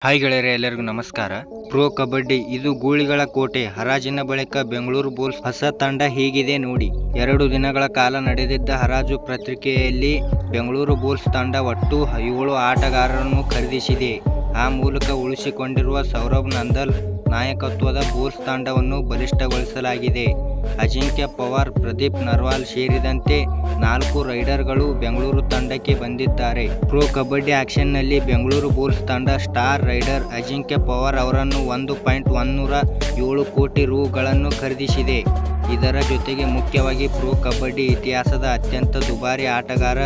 Hi ಗೆಳೆಯರೆ, ಎಲ್ಲರಿಗೂ ನಮಸ್ಕಾರ. ಪ್ರೋ ಕಬಡ್ಡಿ ಇದು ಗೂಳಿಗಳ ಕೋಟೆ. ಹರಾಜಿನ ಬಳಿಕ ಬೆಂಗಳೂರು ಬುಲ್ಸ್ ಹೊಸ ತಂಡ ಹೀಗಿದೆ ನೋಡಿ. 2 ದಿನಗಳ ಕಾಲ ನಡೆದಿದ್ದ ಹರಾಜು ಪ್ರಕ್ರಿಯೆಯಲ್ಲಿ ಬೆಂಗಳೂರು ಬುಲ್ಸ್ ತಂಡ ಒಟ್ಟು 7 ಆಟಗಾರರನ್ನು ಖರೀದಿಸಿದೆ. ಆ ಮೂಲಕ ಉಳಿಸಿಕೊಂಡಿರುವ ಸೌರಭ್ ನಂದಲ್ ನಾಯಕತ್ವದ ಬುಲ್ಸ್ ತಂಡವನ್ನು ಬಲಿಷ್ಠಗೊಳಿಸಲಾಗಿದೆ. ಅಜಿಂಕ್ಯ ಪವಾರ್, ಪ್ರದೀಪ್ ನರ್ವಾಲ್ ಸೇರಿದಂತೆ 4 ರೈಡರ್ಗಳು ಬೆಂಗಳೂರು ತಂಡಕ್ಕೆ ಬಂದಿದ್ದಾರೆ. ಪ್ರೋ ಕಬಡ್ಡಿ ಆಕ್ಷನ್ನಲ್ಲಿ ಬೆಂಗಳೂರು ಬುಲ್ಸ್ ತಂಡ ಸ್ಟಾರ್ ರೈಡರ್ ಅಜಿಂಕ್ಯ ಪವಾರ್ ಅವರನ್ನು 1.107 ಕೋಟಿ ರು.ಗಳನ್ನು ಖರೀದಿಸಿದೆ. ಇದರ ಜೊತೆಗೆ ಮುಖ್ಯವಾಗಿ ಪ್ರೋ ಕಬಡ್ಡಿ ಇತಿಹಾಸದ ಅತ್ಯಂತ ದುಬಾರಿ ಆಟಗಾರ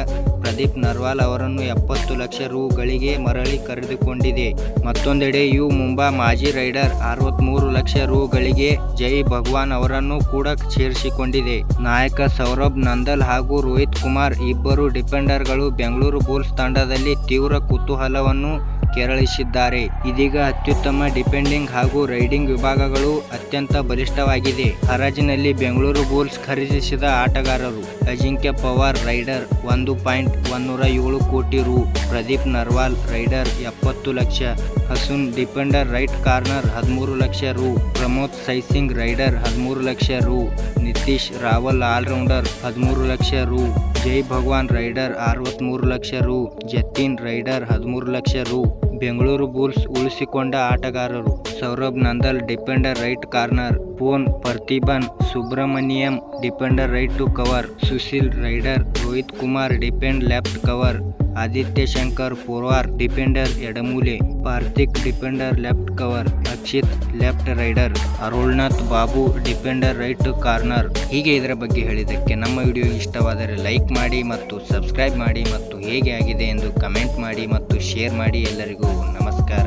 ಪ್ರದೀಪ್ ನರ್ವಾಲ್ ಅವರನ್ನು 70 ಲಕ್ಷ ರು.ಗಳಿಗೆ ಮರಳಿ ಕರೆದುಕೊಂಡಿದೆ. ಮತ್ತೊಂದೆಡೆ ಯು ಮುಂಬಾ ಮಾಜಿ ರೈಡರ್ 63 ಲಕ್ಷ ರು.ಗಳಿಗೆ ಜೈ ಭಗವಾನ್ ಅವರನ್ನು ಕೂಡ ಸೇರಿಸಿಕೊಂಡಿದೆ. ನಾಯಕ ಸೌರಭ್ ನಂದಲ್ ಹಾಗೂ ರೋಹಿತ್ ಕುಮಾರ್ ಇಬ್ಬರು ಡಿಫೆಂಡರ್ಗಳು ಬೆಂಗಳೂರು ಬುಲ್ಸ್ ತಂಡದಲ್ಲಿ ತೀವ್ರ ಕುತೂಹಲವನ್ನು ಕೆರಳಿಸಿದ್ದಾರೆ. ಇದೀಗ ಅತ್ಯುತ್ತಮ ಡಿಫೆಂಡಿಂಗ್ ಹಾಗೂ ರೈಡಿಂಗ್ ವಿಭಾಗಗಳು ಅತ್ಯಂತ ಬಲಿಷ್ಠವಾಗಿದೆ. ಹರಾಜಿನಲ್ಲಿ ಬೆಂಗಳೂರು ಬುಲ್ಸ್ ಖರೀದಿಸಿದ ಆಟಗಾರರು: ಅಜಿಂಕ್ಯ ಪವಾರ್ ರೈಡರ್ 1.107 ಕೋಟಿ ರು, ಪ್ರದೀಪ್ ನರ್ವಾಲ್ ರೈಡರ್ 70 ಲಕ್ಷ, ಹಸುನ್ ಡಿಫೆಂಡರ್ ರೈಟ್ ಕಾರ್ನರ್ 13 ಲಕ್ಷ ರು, ಪ್ರಮೋದ್ ಸೈಸಿಂಗ್ ರೈಡರ್ 13 ಲಕ್ಷ ರು, ನಿತೀಶ್ ರಾವಲ್ ಆಲ್ರೌಂಡರ್ 13 ಲಕ್ಷ ರು, ಜೈ ಭಗವಾನ್ ರೈಡರ್ 63 ಲಕ್ಷ ರು, ಜತಿನ್ ರೈಡರ್ 13 ಲಕ್ಷ ರು. ಬೆಂಗಳೂರು ಬುಲ್ಸ್ ಉಳಿಸಿಕೊಂಡ ಆಟಗಾರರು: Saurabh Nandal defender right corner, Pon Parthiban Subramaniyam defender right to cover, Sushil raider, Rohit Kumar defend left cover, Aditya Shankar Powar defender ಎಡಮೂಲೆ, Parthik defender left cover, Akshit left raider, Arulnath Babu defender right corner. ಹೀಗೆ ಇದರ ಬಗ್ಗೆ ಹೇಳಿದ್ದಕ್ಕೆ ನಮ್ಮ ವಿಡಿಯೋ ಇಷ್ಟವಾದರೆ ಲೈಕ್ ಮಾಡಿ ಮತ್ತು ಸಬ್ಸ್ಕ್ರೈಬ್ ಮಾಡಿ ಮತ್ತು ಹೇಗೆ ಆಗಿದೆ ಎಂದು ಕಮೆಂಟ್ ಮಾಡಿ ಮತ್ತು ಶೇರ್ ಮಾಡಿ. ಎಲ್ಲರಿಗೂ ನಮಸ್ಕಾರ.